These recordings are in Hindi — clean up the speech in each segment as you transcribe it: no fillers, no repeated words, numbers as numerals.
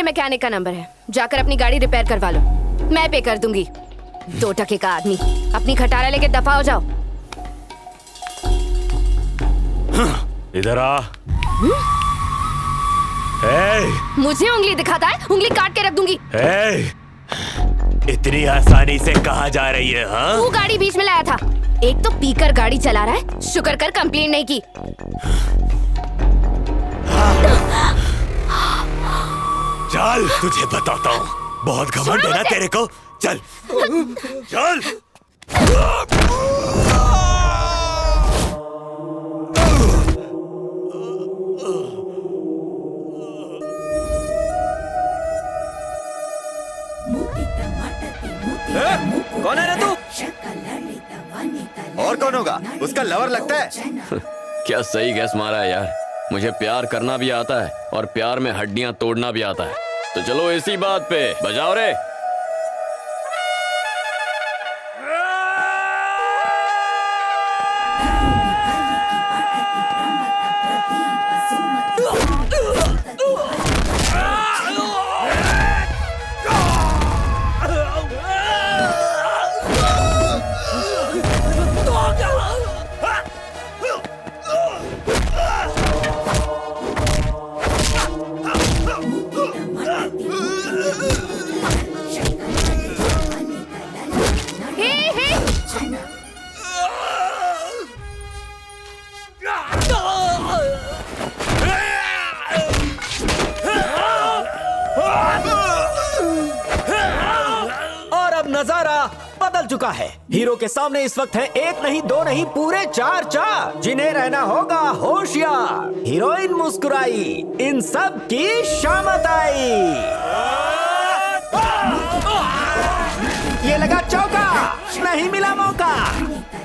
मैकेनिक का नंबर है, जाकर अपनी गाड़ी रिपेयर करवा लो, मैं पे कर दूंगी। 2 टके का आदमी, अपनी खटारा लेके दफा हो जाओ। इधर आ। मुझे उंगली दिखाता है, उंगली काट के रख दूंगी। इतनी आसानी से कहाँ जा रही है? हाँ? तू गाड़ी बीच में लाया था। एक तो पीकर गाड़ी चला रहा है, शुक्र कर कंप्लेंट नहीं की। चल तुझे बताता हूँ, बहुत घमंड है ना तेरे को। चल चल। कौन है रे तू? और कौन होगा? उसका लवर लगता है। क्या सही गैस मारा है यार। मुझे प्यार करना भी आता है और प्यार में हड्डियां तोड़ना भी आता है। तो चलो इसी बात पे बजाओ रे। नजारा बदल चुका है। हीरो के सामने इस वक्त है 1 नहीं 2 नहीं पूरे 4 चार, जिन्हें रहना होगा होशियार। हीरोइन मुस्कुराई, इन सब की शामत आई। ये लगा चौका, नहीं मिला मौका।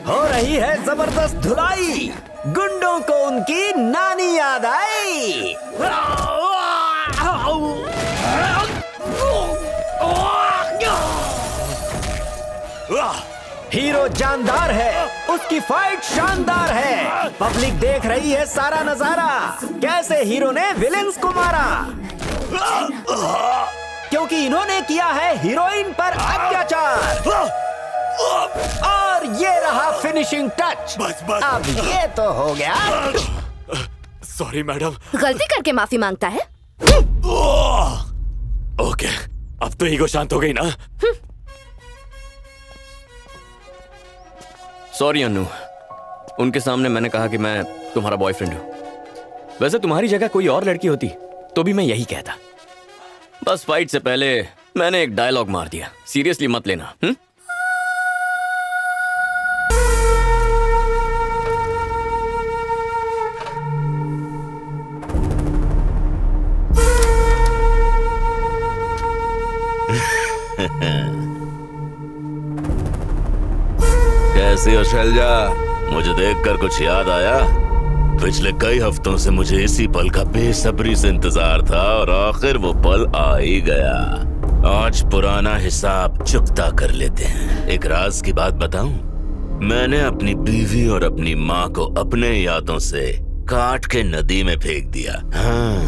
हो रही है जबरदस्त धुलाई, गुंडों को उनकी नानी याद आई। हीरो जानदार है, उसकी फाइट शानदार है। पब्लिक देख रही है सारा नजारा, कैसे हीरो ने विलेंस को मारा, क्योंकि इन्होंने किया है हीरोइन पर अत्याचार। और ये रहा फिनिशिंग टच। बस बस। अब ये तो हो गया। Sorry madam. गलती करके माफी मांगता है। ओके, अब तो ईगो शांत हो गई ना। सॉरी अन्नू, उनके सामने मैंने कहा कि मैं तुम्हारा बॉयफ्रेंड हूं। वैसे तुम्हारी जगह कोई और लड़की होती तो भी मैं यही कहता। बस फाइट से पहले मैंने एक डायलॉग मार दिया, सीरियसली मत लेना। कैसी हो शैलजा? मुझे देखकर कुछ याद आया? पिछले कई हफ्तों से मुझे इसी पल का बेसब्री से इंतजार था और आखिर वो पल आ ही गया। आज पुराना हिसाब चुकता कर लेते हैं। एक राज की बात बताऊं? मैंने अपनी बीवी और अपनी माँ को अपने यादों से काट के नदी में फेंक दिया। हाँ,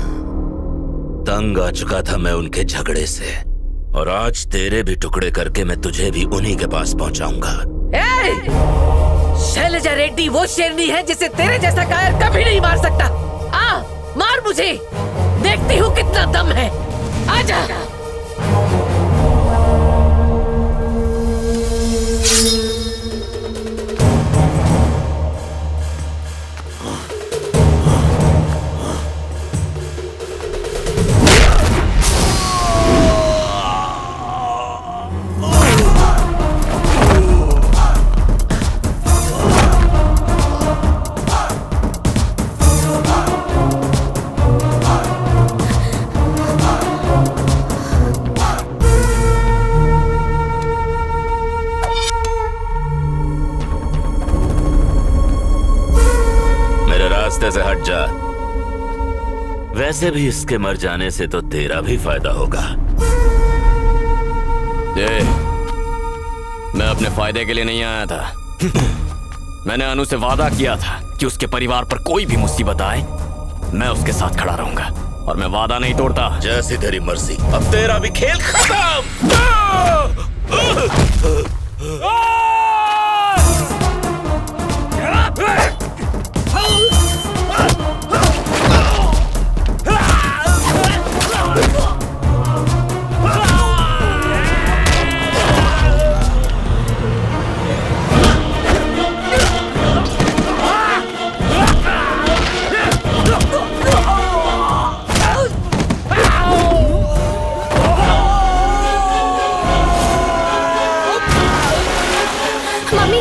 तंग आ चुका था मैं उनके झगड़े से, और आज तेरे भी टुकड़े करके मैं तुझे भी उन्हीं के पास पहुंचाऊंगा। शैलजा रेड्डी वो शेरनी है जिसे तेरे जैसा कायर कभी नहीं मार सकता। मार मुझे, देखती हूँ कितना दम है। आजा। से हट जा। वैसे भी इसके मर जाने से तो तेरा भी फायदा होगा। मैं अपने फायदे के लिए नहीं आया था। मैंने अनु से वादा किया था कि उसके परिवार पर कोई भी मुसीबत आए मैं उसके साथ खड़ा रहूंगा। और मैं वादा नहीं तोड़ता। जैसी तेरी मर्जी, अब तेरा भी खेल खत्म। मम्मी,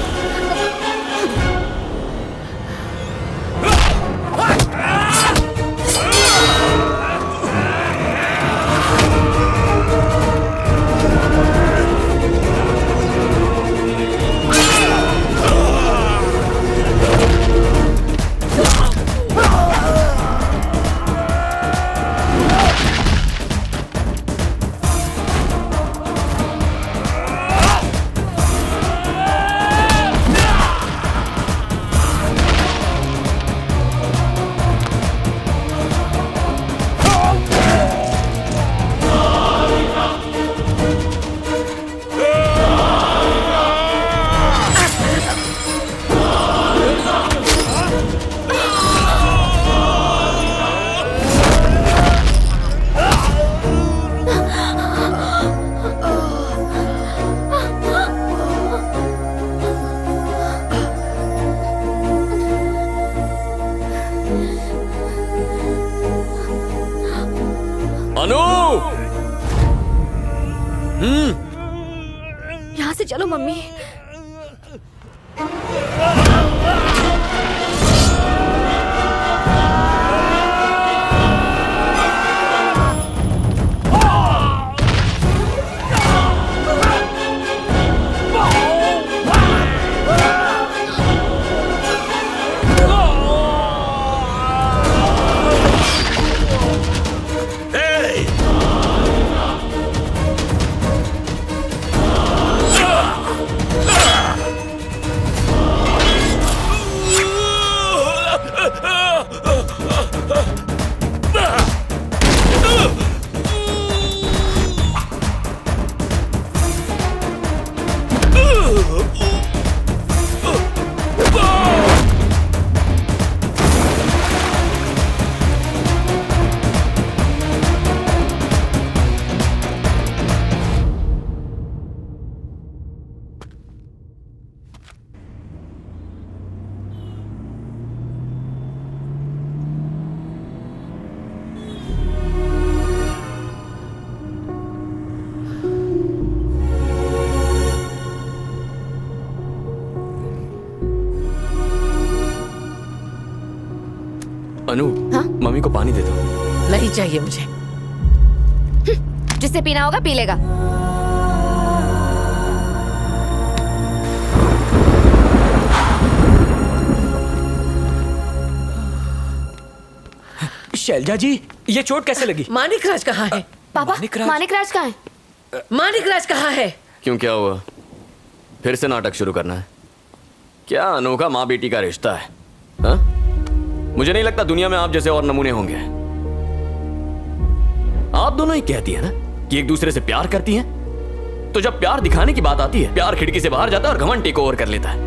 अनु! यहाँ से चलो मम्मी। अनु, हाँ? मम्मी को पानी दे दो। नहीं चाहिए मुझे। जिससे पीना होगा पी लेगा। शैलजा जी, ये चोट कैसे लगी? मानिकराज कहाँ है? पापा, मानिकराज? मानिकराज कहाँ है? मानिकराज कहाँ है? क्यों, क्या हुआ? फिर से नाटक शुरू करना है क्या? अनोखा माँ बेटी का रिश्ता है, हा? मुझे नहीं लगता दुनिया में आप जैसे और नमूने होंगे। आप दोनों ही कहती है ना कि एक दूसरे से प्यार करती हैं, तो जब प्यार दिखाने की बात आती है, प्यार खिड़की से बाहर जाता है और घमंड टेक ओवर कर लेता है।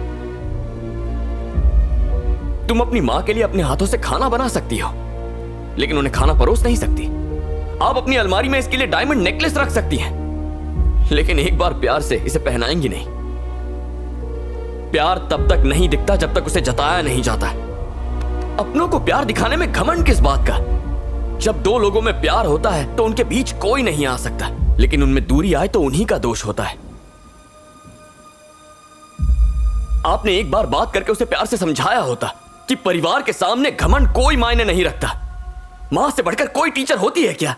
तुम अपनी माँ के लिए अपने हाथों से खाना बना सकती हो, लेकिन उन्हें खाना परोस नहीं सकती। आप अपनी अलमारी में इसके लिए डायमंड नेकलेस रख सकती हैं, लेकिन एक बार प्यार से इसे पहनाएंगी नहीं। प्यार तब तक नहीं दिखता जब तक उसे जताया नहीं जाता है। अपनों को प्यार दिखाने में घमंड किस बात का? जब दो लोगों में प्यार होता है तो उनके बीच कोई नहीं आ सकता, लेकिन उनमें दूरी आए तो उन्हीं का दोष होता है। आपने एक बार बात करके उसे प्यार से समझाया होता कि परिवार के सामने घमंड कोई मायने नहीं रखता। मां से बढ़कर कोई टीचर होती है क्या?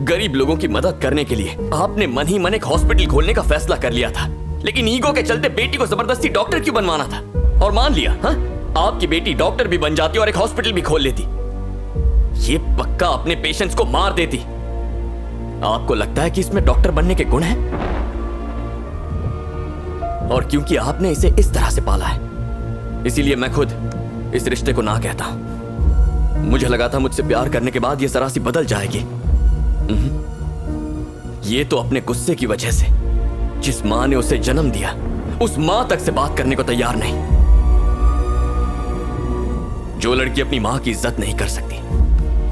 गरीब लोगों की मदद करने के लिए आपने मन ही मन एक हॉस्पिटल खोलने का फैसला कर लिया था, लेकिन ईगो के चलते बेटी को जबरदस्ती डॉक्टर क्यों बनवाना था? और मान लिया, हाँ, आपकी बेटी डॉक्टर भी बन जाती और एक हॉस्पिटल भी खोल लेती। ये पक्का अपने पेशेंट्स को मार देती। आपको लगता है कि इसमें डॉक्टर बनने के गुण हैं? और क्योंकि आपने इसे इस तरह से पाला है, इसीलिए मैं खुद इस रिश्ते को ना कहता हूं। मुझे लगा था मुझसे प्यार करने के बाद ये जरा सी बदल जाएगी। ये तो अपने गुस्से की वजह से, जिस मां ने उसे जन्म दिया, उस मां तक से बात करने को तैयार नहीं। जो लड़की अपनी मां की इज्जत नहीं कर सकती,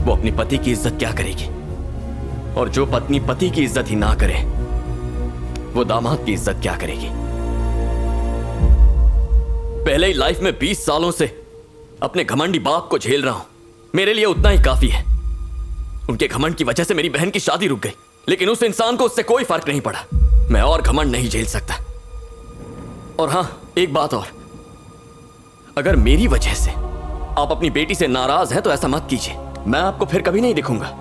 वो अपने पति की इज्जत क्या करेगी? और जो पत्नी पति की इज्जत ही ना करे, वो दामाद की इज्जत क्या करेगी? पहले ही लाइफ में 20 सालों से अपने घमंडी बाप को झेल रहा हूं। मेरे लिए उतना ही काफी है। उनके घमंड की वजह से मेरी बहन की शादी रुक गई, लेकिन उस इंसान को उससे कोई फर्क नहीं पड़ा। मैं और घमंड नहीं झेल सकता। और हां, एक बात और, अगर मेरी वजह से आप अपनी बेटी से नाराज हैं तो ऐसा मत कीजिए। मैं आपको फिर कभी नहीं दिखूंगा।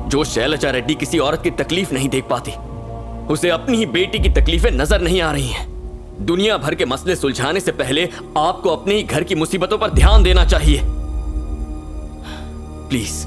जो शैलजा रेड्डी किसी औरत की तकलीफ नहीं देख पाती, उसे अपनी ही बेटी की तकलीफें नजर नहीं आ रही हैं। दुनिया भर के मसले सुलझाने से पहले आपको अपने ही घर की मुसीबतों पर ध्यान देना चाहिए। प्लीज